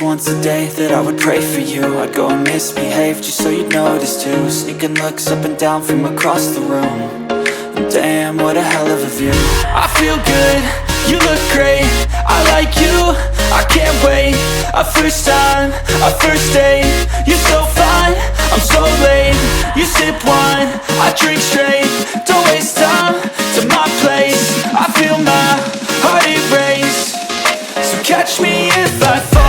was once a day that I would pray for you. I'd go and misbehave just so you'd notice too. Sneaking looks up and down from across the room. And damn, what a hell of a view. I feel good, you look great, I like you, I can't wait. A first time, a first date, you're so fine, I'm so late. You sip wine, I drink straight, don't waste time to my place. I feel my heart erase, so catch me if I fall.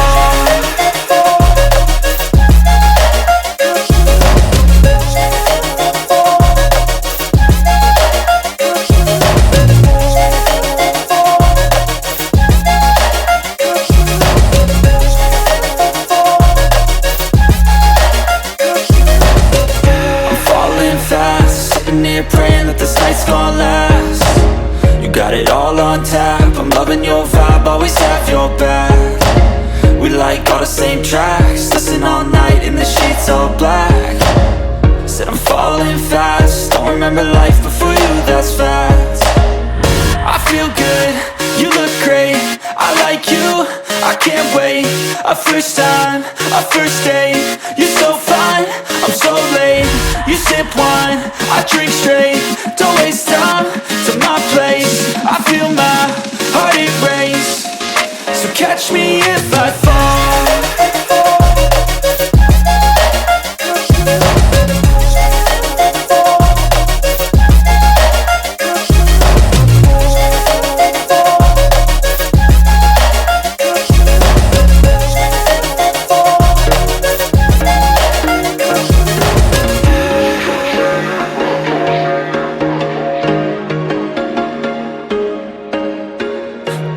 Praying that this night's gonna last. You got it all on tap, I'm loving your vibe, always have your back. We like all the same tracks, listen all night in the sheets all black. Said I'm falling fast, don't remember life before you, that's fact. I feel good, you look great, I like you, I can't wait. A first time, a first date, you're so fine, I'm so late. You sip wine, I drink straight, don't waste time to my place. I feel my heart erase, so catch me if I fall.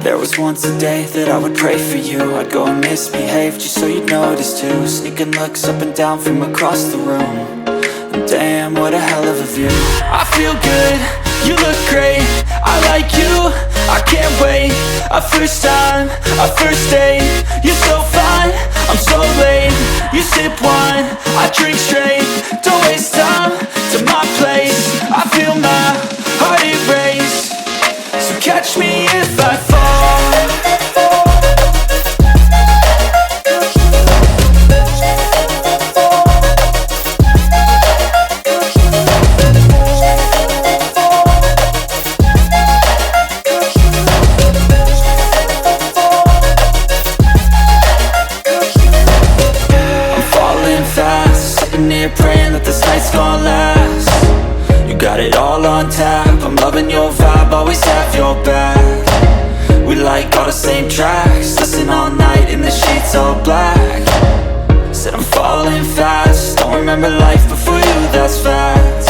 There was once a day that I would pray for you. I'd go and misbehave just so you'd notice too. Sneaking looks up and down from across the room. And damn, what a hell of a view. I feel good, you look great, I like you, I can't wait. A first time, a first date, you're so fine, I'm so late. You sip wine, I drink straight, don't waste time to my place. I feel my heart erase, so catch me if I fall. Praying that this night's gonna last. You got it all on tap, I'm loving your vibe, always have your back. We like all the same tracks, listen all night in the sheets all black. Said I'm falling fast, don't remember life before you, that's fact.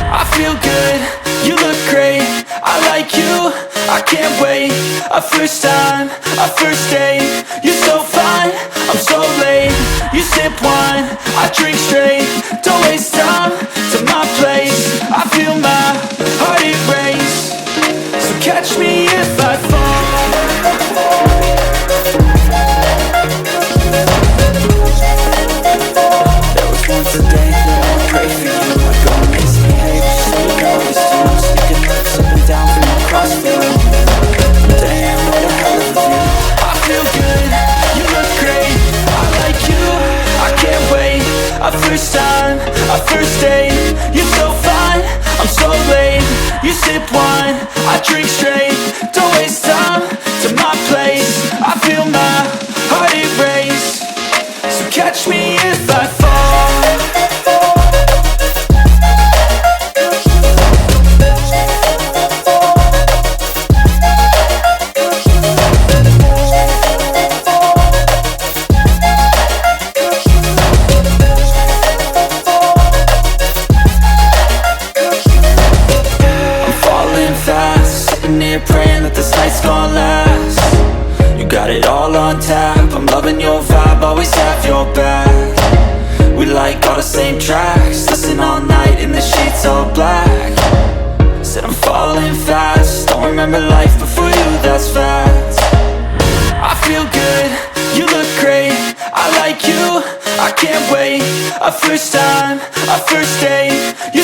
I feel good, you look great, I like you, I can't wait. A first time, a first date, you're so fine, I'm so late. You sip wine, I drink straight, don't waste time to my place. I feel my heart erase, so catch me if I fall. There was once a day that I would pray for you. I'd go and misbehave just so you notice too. Sneaking looks up and down from across the room. Damn, what a hell of a view. I feel good, you look great, I like you, I can't wait. A first time, a first date, you're so fine, I'm so late. You sip wine, I drink straight, don't waste time to my place. I feel my heart erase, so catch me if I fall. Praying that this night's gonna last. You got it all on tap, I'm loving your vibe, always have your back. We like all the same tracks, listen all night in the sheets all black. Said I'm falling fast, don't remember life before you, that's fact. I feel good, you look great, I like you, I can't wait. A first time, a first date, you